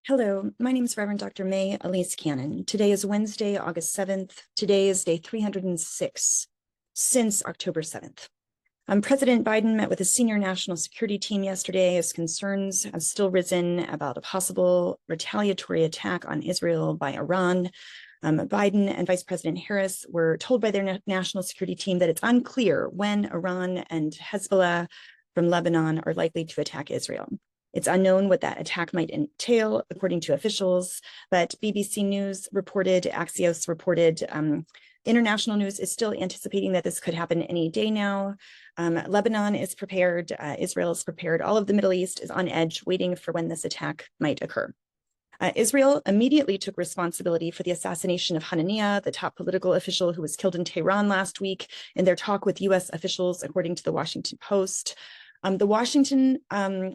Hello, my name is Reverend Dr. May Elise Cannon. Today is Wednesday, August 7th. Today is day 306 since October 7th. President Biden met with a senior national security team yesterday as concerns have still risen about a possible retaliatory attack on Israel by Iran. Biden and Vice President Harris were told by their national security team that it's unclear when Iran and Hezbollah from Lebanon are likely to attack Israel. It's unknown what that attack might entail, according to officials, but BBC News reported, Axios reported, international news is still anticipating that this could happen any day now. Lebanon is prepared, Israel is prepared, all of the Middle East is on edge, waiting for when this attack might occur. Israel immediately took responsibility for the assassination of Hanania, the top political official who was killed in Tehran last week, in their talk with US officials, according to the Washington Post. The Washington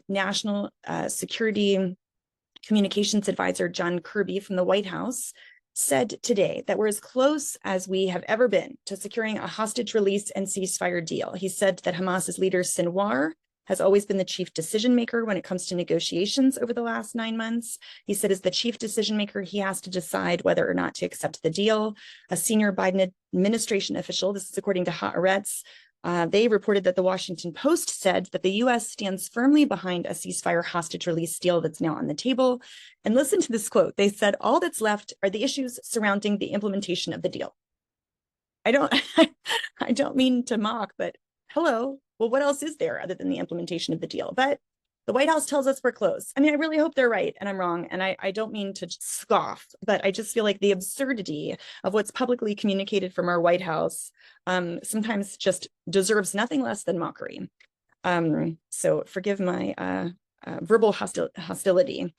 National Security Communications Advisor, John Kirby from the White House, said today that we're as close as we have ever been to securing a hostage release and ceasefire deal. He said that Hamas's leader, Sinwar, has always been the chief decision maker when it comes to negotiations over the last 9 months. He said as the chief decision maker, he has to decide whether or not to accept the deal. A senior Biden administration official, this is according to Haaretz, they reported that the Washington Post said that the U.S. stands firmly behind a ceasefire hostage release deal that's now on the table. And listen to this quote. They said, all that's left are the issues surrounding the implementation of the deal. I don't mean to mock, but hello. Well, what else is there other than the implementation of the deal? But the White House tells us we're close. I mean, I really hope they're right and I'm wrong. And I don't mean to scoff, but I just feel like the absurdity of what's publicly communicated from our White House sometimes just deserves nothing less than mockery. So forgive my verbal hostility.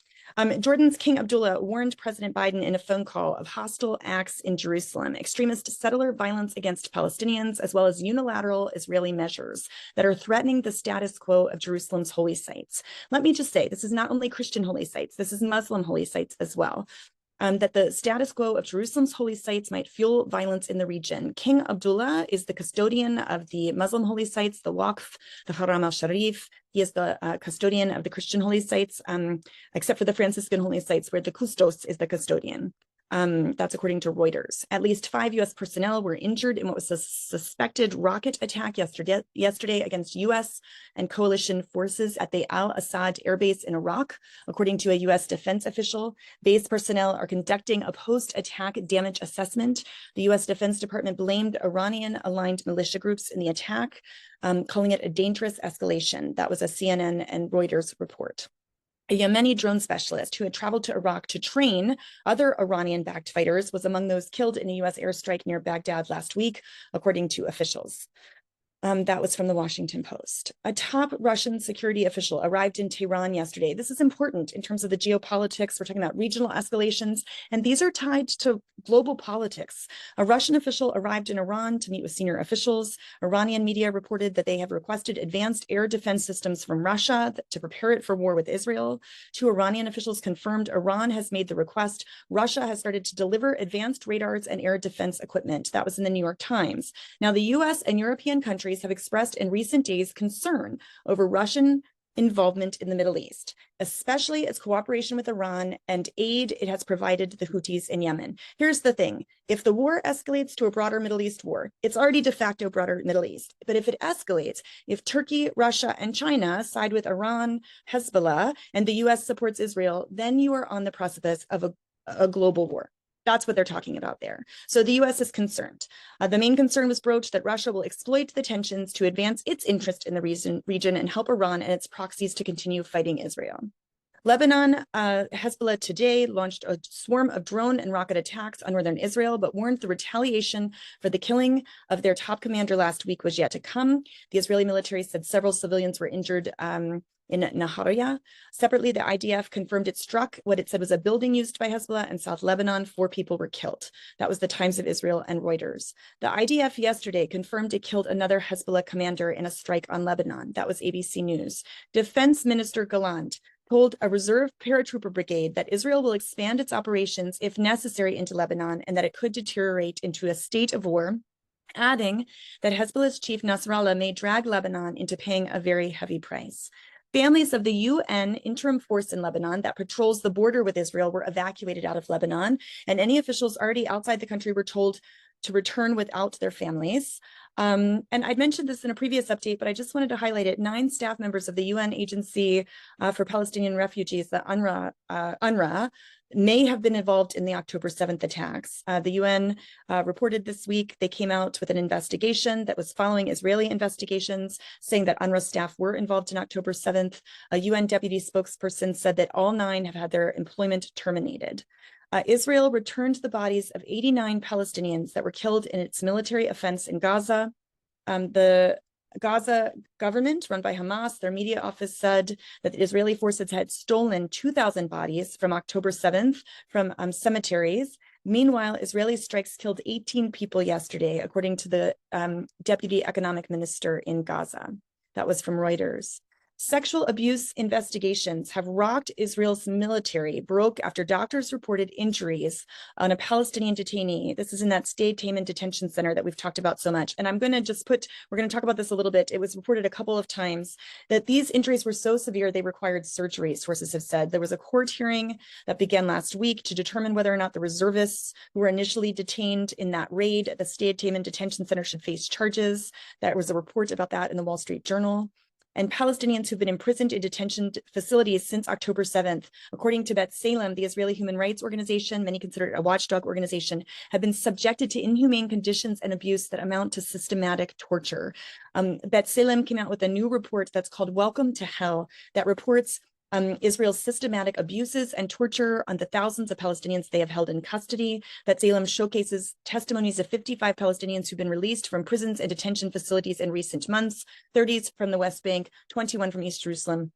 Jordan's King Abdullah warned President Biden in a phone call of hostile acts in Jerusalem, extremist settler violence against Palestinians, as well as unilateral Israeli measures that are threatening the status quo of Jerusalem's holy sites. Let me just say, this is not only Christian holy sites, this is Muslim holy sites as well. That the status quo of Jerusalem's holy sites might fuel violence in the region. King Abdullah is the custodian of the Muslim holy sites, the Waqf, the Haram al-Sharif. He is the custodian of the Christian holy sites, except for the Franciscan holy sites, where the custos is the custodian. That's according to Reuters. At least 5 U.S. personnel were injured in what was a suspected rocket attack yesterday against U.S. and coalition forces at the Al-Assad Air Base in Iraq, according to a U.S. defense official. Base personnel are conducting a post-attack damage assessment. The U.S. Defense Department blamed Iranian-aligned militia groups in the attack, calling it a dangerous escalation. That was a CNN and Reuters report. A Yemeni drone specialist who had traveled to Iraq to train other Iranian-backed fighters was among those killed in a U.S. airstrike near Baghdad last week, according to officials. That was from the Washington Post. A top Russian security official arrived in Tehran yesterday. This is important in terms of the geopolitics. We're talking about regional escalations, and these are tied to global politics. A Russian official arrived in Iran to meet with senior officials. Iranian media reported that they have requested advanced air defense systems from Russia to prepare it for war with Israel. 2 Iranian officials confirmed Iran has made the request. Russia has started to deliver advanced radars and air defense equipment. That was in the New York Times. Now, the U.S. and European countries have expressed in recent days concern over Russian involvement in the Middle East, especially its cooperation with Iran and aid it has provided the Houthis in Yemen. Here's the thing. If the war escalates to a broader Middle East war, it's already de facto broader Middle East. But if it escalates, if Turkey, Russia, and China side with Iran, Hezbollah, and the U.S. supports Israel, then you are on the precipice of a global war. That's what they're talking about there. So the U.S. is concerned. The main concern was broached that Russia will exploit the tensions to advance its interest in the region and help Iran and its proxies to continue fighting Israel. Lebanon, Hezbollah today launched a swarm of drone and rocket attacks on northern Israel, but warned the retaliation for the killing of their top commander last week was yet to come. The Israeli military said several civilians were injured in Nahariya. Separately, the IDF confirmed it struck what it said was a building used by Hezbollah in South Lebanon. 4 people were killed. That was the Times of Israel and Reuters. The IDF yesterday confirmed it killed another Hezbollah commander in a strike on Lebanon. That was ABC News. Defense Minister Gallant told a reserve paratrooper brigade that Israel will expand its operations if necessary into Lebanon and that it could deteriorate into a state of war, adding that Hezbollah's chief Nasrallah may drag Lebanon into paying a very heavy price. Families of the UN interim force in Lebanon that patrols the border with Israel were evacuated out of Lebanon, and any officials already outside the country were told to return without their families. And I'd mentioned this in a previous update, but I just wanted to highlight it. 9 staff members of the UN Agency for Palestinian Refugees, the UNRWA, may have been involved in the October 7th attacks. The UN reported this week they came out with an investigation that was following Israeli investigations, saying that UNRWA staff were involved in October 7th. A UN deputy spokesperson said that all 9 have had their employment terminated. Israel returned the bodies of 89 Palestinians that were killed in its military offense in Gaza. The Gaza government, run by Hamas, their media office said that the Israeli forces had stolen 2,000 bodies from October 7th from cemeteries. Meanwhile, Israeli strikes killed 18 people yesterday, according to the deputy economic minister in Gaza. That was from Reuters. Sexual abuse investigations have rocked Israel's military, broke after doctors reported injuries on a Palestinian detainee. This is in that state-tainment detention center that we've talked about so much. And I'm going to just we're going to talk about this a little bit. It was reported a couple of times that these injuries were so severe they required surgery, sources have said. There was a court hearing that began last week to determine whether or not the reservists who were initially detained in that raid at the state-tainment detention center should face charges. There was a report about that in the Wall Street Journal. And Palestinians who've been imprisoned in detention facilities since October 7th, according to B'Tselem, the Israeli human rights organization, many consider it a watchdog organization, have been subjected to inhumane conditions and abuse that amount to systematic torture. B'Tselem came out with a new report that's called Welcome to Hell that reports Israel's systematic abuses and torture on the thousands of Palestinians they have held in custody. B'Tselem showcases testimonies of 55 Palestinians who've been released from prisons and detention facilities in recent months, 30 from the West Bank, 21 from East Jerusalem,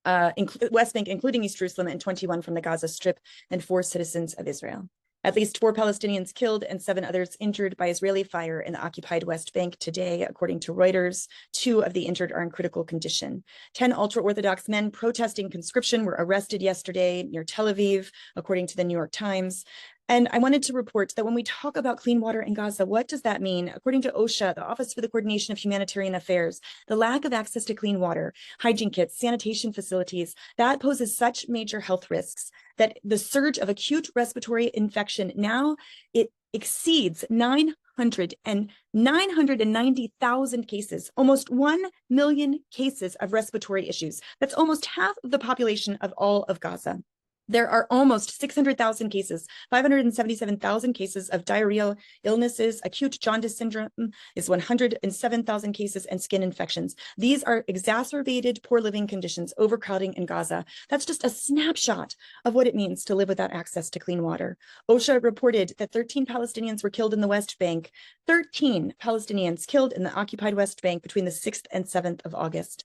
West Bank, including East Jerusalem, and 21 from the Gaza Strip, and 4 citizens of Israel. At least 4 Palestinians killed and 7 others injured by Israeli fire in the occupied West Bank today, according to Reuters. 2 of the injured are in critical condition. 10 ultra-Orthodox men protesting conscription were arrested yesterday near Tel Aviv, according to the New York Times. And I wanted to report that when we talk about clean water in Gaza, what does that mean? According to OSHA, the Office for the Coordination of Humanitarian Affairs, the lack of access to clean water, hygiene kits, sanitation facilities, that poses such major health risks that the surge of acute respiratory infection now, it exceeds 990,000 cases, almost 1 million cases of respiratory issues. That's almost half of the population of all of Gaza. There are almost 600,000 cases, 577,000 cases of diarrheal illnesses. Acute jaundice syndrome is 107,000 cases, and skin infections. These are exacerbated poor living conditions, overcrowding in Gaza. That's just a snapshot of what it means to live without access to clean water. OSHA reported that 13 Palestinians were killed in the West Bank, 13 Palestinians killed in the occupied West Bank between the 6th and 7th of August.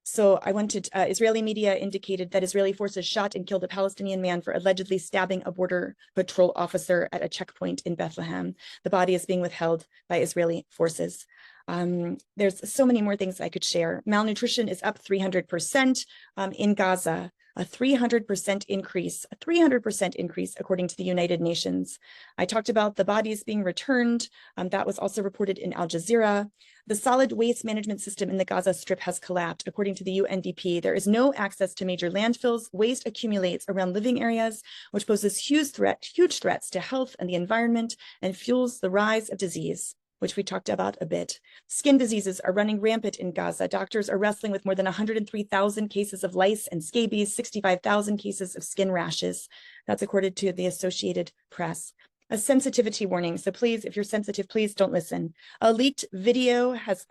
So I wanted, Israeli media indicated that Israeli forces shot and killed a Palestinian man for allegedly stabbing a border patrol officer at a checkpoint in Bethlehem. The body is being withheld by Israeli forces. There's so many more things I could share. Malnutrition is up 300% in Gaza, a 300% increase, according to the United Nations. I talked about the bodies being returned. That was also reported in Al Jazeera. The solid waste management system in the Gaza Strip has collapsed. According to the UNDP, there is no access to major landfills. Waste accumulates around living areas, which poses huge threats to health and the environment and fuels the rise of disease, which we talked about a bit. Skin diseases are running rampant in Gaza. Doctors are wrestling with more than 103,000 cases of lice and scabies, 65,000 cases of skin rashes. That's according to the Associated Press. A sensitivity warning. So please, if you're sensitive, please don't listen. A leaked video has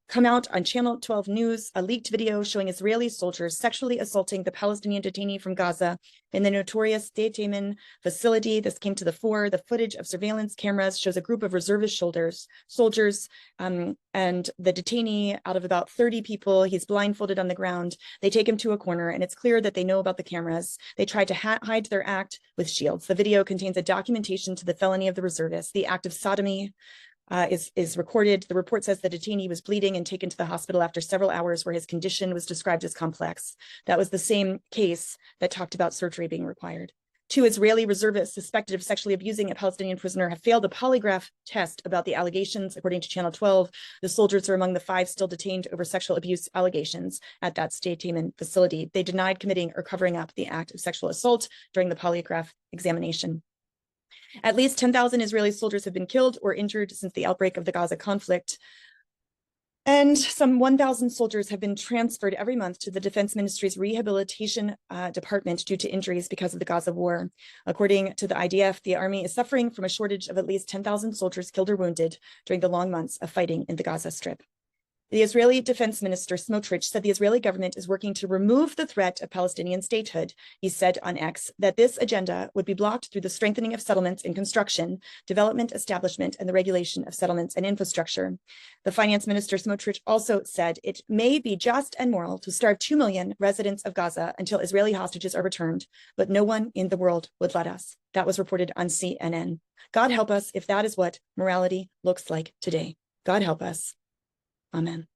come out on Channel 12 News, a leaked video showing Israeli soldiers sexually assaulting the Palestinian detainee from Gaza in the notorious Sde facility. This came to the fore. The footage of surveillance cameras shows a group of reservist soldiers, and the detainee, out of about 30 people, he's blindfolded on the ground. They take him to a corner, and it's clear that they know about the cameras. They try to hide their act with shields. The video contains a documentation to the felony of the reservist. The act of sodomy is recorded. The report says the detainee was bleeding and taken to the hospital after several hours, where his condition was described as complex. That was the same case that talked about surgery being required. 2 Israeli reservists suspected of sexually abusing a Palestinian prisoner have failed a polygraph test about the allegations. According to Channel 12, the soldiers are among the 5 still detained over sexual abuse allegations at that statement facility. They denied committing or covering up the act of sexual assault during the polygraph examination. At least 10,000 Israeli soldiers have been killed or injured since the outbreak of the Gaza conflict. And some 1,000 soldiers have been transferred every month to the Defense Ministry's rehabilitation department due to injuries because of the Gaza war. According to the IDF, the army is suffering from a shortage of at least 10,000 soldiers killed or wounded during the long months of fighting in the Gaza Strip. The Israeli Defense Minister Smotrich said the Israeli government is working to remove the threat of Palestinian statehood. He said on X that this agenda would be blocked through the strengthening of settlements in construction, development, establishment, and the regulation of settlements and infrastructure. The Finance Minister Smotrich also said it may be just and moral to starve 2 million residents of Gaza until Israeli hostages are returned, but no one in the world would let us. That was reported on CNN. God help us if that is what morality looks like today. God help us. Amen.